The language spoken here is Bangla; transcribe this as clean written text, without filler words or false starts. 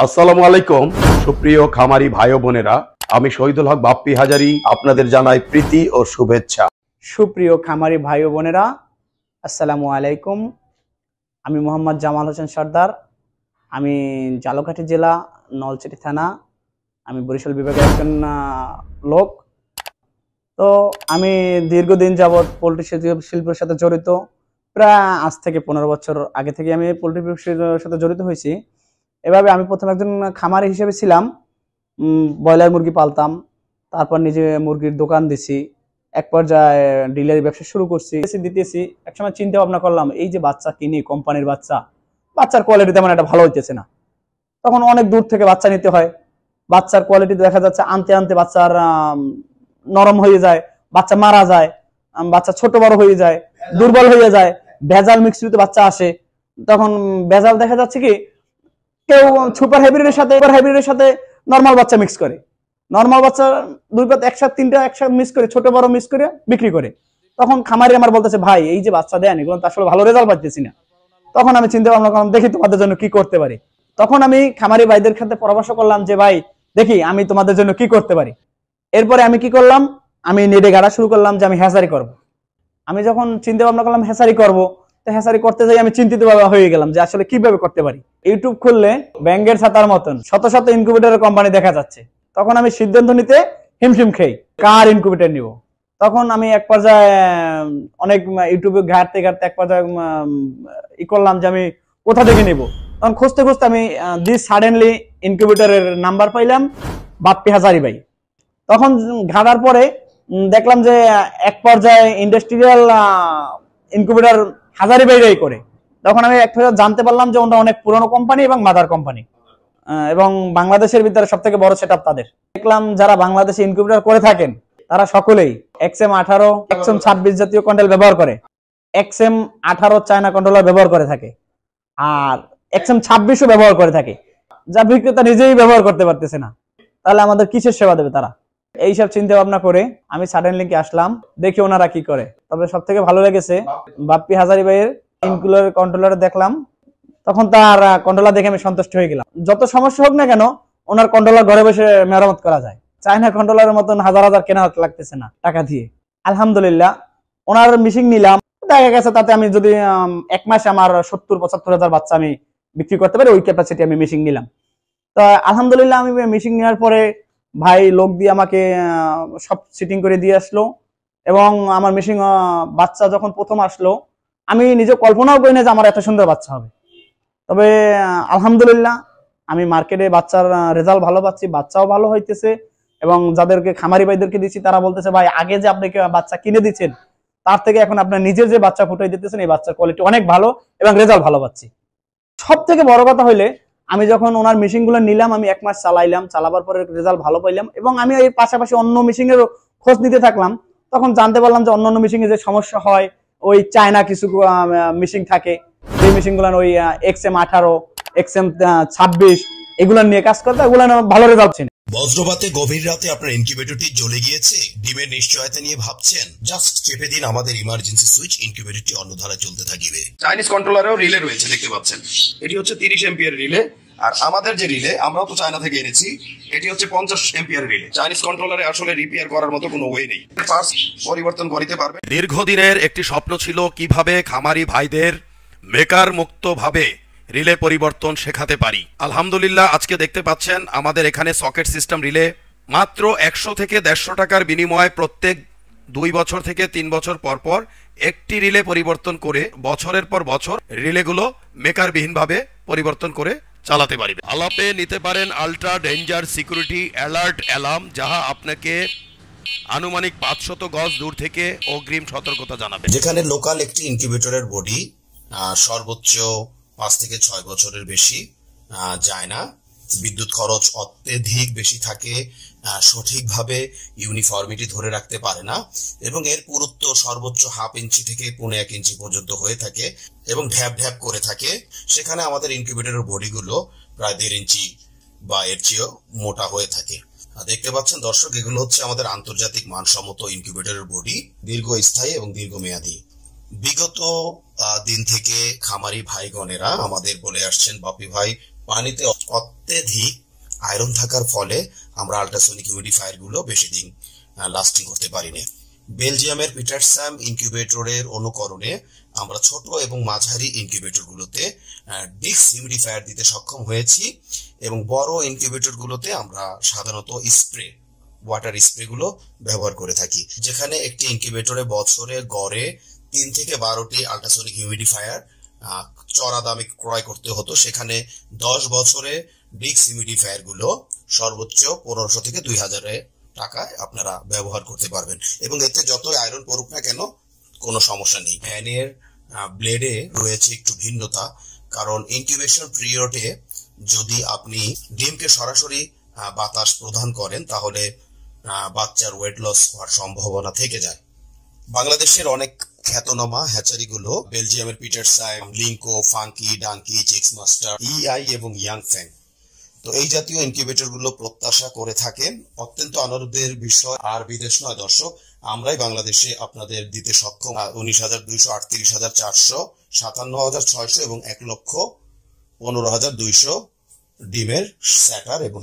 আসসালামু আলাইকুম সুপ্রিয় খামারি ভাই ও বোনেরা, আমি শহীদুল হক বাপ্পি হাজারি আপনাদের জানাই প্রীতি ও শুভেচ্ছা। সুপ্রিয় খামারি ভাই ও বোনেরা, আসসালামু আলাইকুম। আমি মোহাম্মদ জামাল হোসেন সর্দার। আমি ঝালকাঠি জেলা, নলছিটি থানা, আমি বরিশাল বিভাগের একজন লোক। তো আমি দীর্ঘদিন যাবৎ পোলট্রি শিল্পের সাথে জড়িত। প্রায় আজ থেকে 15 বছর আগে থেকে আমি পোলট্রি শিল্পের সাথে জড়িত হয়েছি। এভাবে আমি প্রথম একজন খামারি হিসেবে ছিলাম, ব্রয়লার মুরগি পালতাম, তারপর নিজে মুরগির দোকান দিছি, এক পর্যায়ে ডিলারি ব্যবসা শুরু করছি, দিতেছি। একসময় চিন্তা ভাবনা করলাম, এই যে বাচ্চা কিনি কোম্পানির বাচ্চার কোয়ালিটি তেমন একটা ভালো হইতেছে না। তখন অনেক দূর থেকে বাচ্চা নিতে হয়, বাচ্চার কোয়ালিটি দেখা যাচ্ছে আনতে আনতে বাচ্চার নরম হয়ে যায়, বাচ্চা মারা যায়, বাচ্চা ছোট বড় হয়ে যায়, দুর্বল হয়ে যায়, ভেজাল মিক্সিতে বাচ্চা আসে। তখন ভেজাল দেখা যাচ্ছে কি, কেউ সুপার হাইব্রিডের সাথে নরমাল বাচ্চা মিক্স করে, নরমাল বাচ্চা দুই পাত একসাথে তিনটা একসাথে মিক্স করে, ছোট বড় মিক্স করে বিক্রি করে। তখন খামারি আমার বলতেছে, ভাই এই যে বাচ্চা দেন এগুলো তো আসলে ভালো রেজাল্ট পাচ্ছি না। তখন আমি চিন্তা ভাবনা করলাম, দেখি তোমাদের জন্য কি করতে পারি। তখন আমি খামারি ভাইদের সাথে পরামর্শ করলাম যে, ভাই দেখি আমি তোমাদের জন্য কি করতে পারি। এরপরে আমি কি করলাম, আমি নেটে গাড়া শুরু করলাম যে আমি হ্যাচারি করব। আমি যখন চিন্তা ভাবনা করলাম হ্যাচারি করব, তো হ্যাচারি করতে যাই আমি চিন্তিত হয়ে গেলাম যে আসলে কিভাবে করতে পারি। ইউটিউব খুললে ব্যাংকের ছাতার মতন শত শত ইনকিউবেটরের কোম্পানি দেখা যাচ্ছে। তখন আমি সিদ্ধান্ত নিতে হিমশিম খেই, কার ইনকিউবেটর নিব। তখন আমি এক পর্যায়ে অনেক ইউটিউবে ঘাটতে এক পর্যায়ে ই করলাম যে আমি কোথা থেকে নিব। তখন খুঁজতে খুঁজতে আমি সাডেনলি ইনকিউবেটরের নাম্বার পাইলাম, বাপ্পি হাজারি ভাই। তখন ঘাটার পরে দেখলাম যে এক পর্যায়ে ইন্ডাস্ট্রিয়াল ইনকিউবেটর হাজারি ভাইরাই করে। তখন আমি এক পর্যায়ে জানতে পারলাম যে ওটা অনেক পুরনো কোম্পানি এবং মাদার কোম্পানি, এবং বাংলাদেশের ভিতরে সব থেকে বড় সেটআপ তাদের। দেখলাম যারা বাংলাদেশে ইনকিউবেটর করে থাকেন তারা সকলেই XM18, XM26 জাতীয় কন্ট্রোল ব্যবহার করে, XM18 চায়না কন্ট্রোলার ব্যবহার করে থাকে, আর XM26ও ব্যবহার করে থাকে, যা বিক্রেতা নিজেই ব্যবহার করতে পারতেছে না। তাহলে আমাদের কিসের সেবা দেবে তারা? এইসব চিন্তা ভাবনা করে আমি সাডেন লিঙ্কে আসলাম, দেখি ওনারা কি করে। তবে সব থেকে ভালো লেগেছে বাপ্পি হাজারি ভাইয়ের ইনকিউবেটর কন্ট্রোলার দেখলাম। তখন তার কন্ট্রোলার দেখে আমি সন্তুষ্ট হয়ে গেলাম। যত সমস্যা হোক না কেন, ওনার কন্ট্রোলার ঘরে বসে মেরামত করা যায়। চায়না কন্ট্রোলারের মতন হাজার হাজার কেনা লাগতেছে না টাকা দিয়ে। আলহামদুলিল্লাহ ওনার মেশিন নিলাম, দেখা গেছে তাতে আমি যদি এক মাসে আমার 70-75 হাজার বাচ্চা আমি বিক্রি করতে পারি, ওই ক্যাপাসিটি আমি মেশিন নিলাম। তো আলহামদুলিল্লাহ আমি মেশিন নেওয়ার পরে ভাই লোক দিয়ে আমাকে সব সিটিং করে দিয়ে আসলো, এবং আমার মেশিন বাচ্চা যখন প্রথম আসলো আমি নিজে কল্পনাও করি না যে আমার এত সুন্দর বাচ্চা হবে। তবে আলহামদুলিল্লাহ আমি মার্কেটে বাচ্চার রেজাল্ট ভালো পাচ্ছি, বাচ্চাও ভালো হইতেছে, এবং যাদেরকে খামারি ভাইদেরকে দিচ্ছি তারা বলতেছে, ভাই আগে যে আপনি বাচ্চা কিনে দিচ্ছেন তার থেকে এখন আপনার নিজের যে বাচ্চা ফুটাই দিতেছেন এই বাচ্চার কোয়ালিটি অনেক ভালো এবং রেজাল্ট ভালো পাচ্ছি। সব থেকে বড় কথা হইলে আমি যখন ওনার মেশিন গুলো নিলাম, আমি এক মাস চালাইলাম, চালাবার পরে রেজাল্ট ভালো পাইলাম, এবং আমি এর পাশাপাশি অন্য মেশিনেরও খোঁজ নিতে থাকলাম। তখন জানতে পারলাম যে অন্য মেশিনে যে সমস্যা হয়, ওই চায়না কিছু মেশিন থাকে, যে মেশিন গুলো ওই XM18, XM26 এগুলো নিয়ে কাজ করতে, এগুলো ভালো রেজাল্ট ছিল। বজ্রপাতে গভীর রাতে আপনার ইনকিউবেটরটি জ্বলে গিয়েছে, ডিমের নিশ্চয়তা নিয়ে ভাবছেন? জাস্ট চেপে দিন আমাদের ইমার্জেন্সি সুইচ, ইনকিউবেটরটি অন্য ধারায় চলতে থাকবে। চাইনিজ কন্ট্রোলারেও রিলে রয়েছে, দেখতে পাচ্ছেন। এটি হচ্ছে 30 এম্পিয়ার রিলে, আর আমাদের যে রিলে আমরাও তো চায়না থেকে এনেছি, এটি হচ্ছে 50 এম্পিয়ার রিলে। চাইনিজ কন্ট্রোলারে আসলে রিপেয়ার করার মতো কোনো ওয়ে নেই, পার্টস পরিবর্তন করতে পারবে। দীর্ঘদিনের একটি স্বপ্ন ছিল কিভাবে খামারি ভাইদের মেকার মুক্ত ভাবে রিলে পরিবর্তন শেখাতে পারি। আলহামদুলিল্লাহ আজকে দেখতে পাচ্ছেন আমাদের এখানে সকেট সিস্টেম রিলে মাত্র 100 থেকে 150 টাকার বিনিময়ে প্রত্যেক 2 বছর থেকে 3 বছর পর পর একটি রিলে পরিবর্তন করে বছরের পর বছর রিলেগুলো মেকারবিহীনভাবে পরিবর্তন করে চালাতে পারবে। আলাপে নিতে পারেন ultra danger security alert alarm, যাহা আপনাকে আনুমানিক 500 গজ দূর থেকে অগ্রিম সতর্কতা জানাবে। যেখানে লোকাল একটি ইনকিউবেটরের বডি সর্বোচ্চ 5 থেকে 6 বছরের বেশি যায় না, বিদ্যুৎ খরচ অত্যধিক বেশি থাকে, সঠিকভাবে ইউনিফর্মিটি ধরে রাখতে পারে না, এবং এর পুরুত্ব সর্বোচ্চ 1/2 ইঞ্চি থেকে 1.5 ইঞ্চি পর্যন্ত হয়ে থাকে এবং ঢ্যাপ ঢ্যাপ করে থাকে। সেখানে আমাদের ইনকিউবেটরের বডিগুলো প্রায় 1.5 ইঞ্চি বা এর চেয়েও মোটা হয়ে থাকে। দেখতে পাচ্ছেন দর্শক, এগুলো হচ্ছে আমাদের আন্তর্জাতিক মানসম্মত ইনকিউবেটরের বডি, দীর্ঘস্থায়ী এবং দীর্ঘমেয়াদী। বিগত দিন থেকে খামারি ভাইগণেরা আমাদের বলে আসছেন, বাপ্পি ভাই পানিতে অত্যধিক আয়রন থাকার ফলে আমরা আল্ট্রাসনিক হিউমিডিফায়ার গুলো বেশি দিন লাস্টিং করতে পারি না। বেলজিয়ামের পিটারসাম ইনকিউবেটরের অনুকরণে আমরা ছোট এবং মাঝারি ইনকিউবেটর গুলোতে ডিক্স হিউমিডিফায়ার দিতে সক্ষম হয়েছি এবং বড় ইনকিউবেটর গুলোতে আমরা সাধারণত ওয়াটার স্প্রে গুলো ব্যবহার করে থাকি, যেখানে একটি ইনকিউবেটরে বছরে গড়ে 3 থেকে 12টি আল্ট্রাসনিক হিউমিডিফায়ার চড়া দামে ক্রয় করতে হতো, সেখানে 10 বছরে ডিক্স হিউমিডিফায়ার গুলো সর্বোচ্চ 1500 থেকে 2000 টাকায় আপনারা ব্যবহার করতে পারবেন এবং এতে যতই আয়রন পড়ুক না কেন কোনো সমস্যা নেই। ফ্যানের ব্লেডে রয়েছে একটু ভিন্নতা, কারণ ইনকিউবেশন পিরিয়ডে যদি আপনি ডিমকে সরাসরি বাতাস প্রদান করেন তাহলে বাচ্চার ওয়েট লস হওয়ার সম্ভাবনা থেকে যায়। বাংলাদেশের অনেক খ্যাতনামা হ্যাচারিগুলো বেলজিয়ামের পিটারসাম, লিঙ্কো, ফাঙ্কি, ডাঙ্কি, চিক্স মাস্টার, ইআই এবং ইয়াংফ্যাং, তো এই জাতীয় ইনকিউবেটর গুলো প্রত্যাশা করে থাকেন। অত্যন্ত আনন্দের বিষয় আর বিদেশ নয় দর্শক, আমরাই বাংলাদেশে আপনাদের দিতে সক্ষম 19,200, 38,400, 57,600 এবং 1,15,200 ডিমের স্যাটার এবং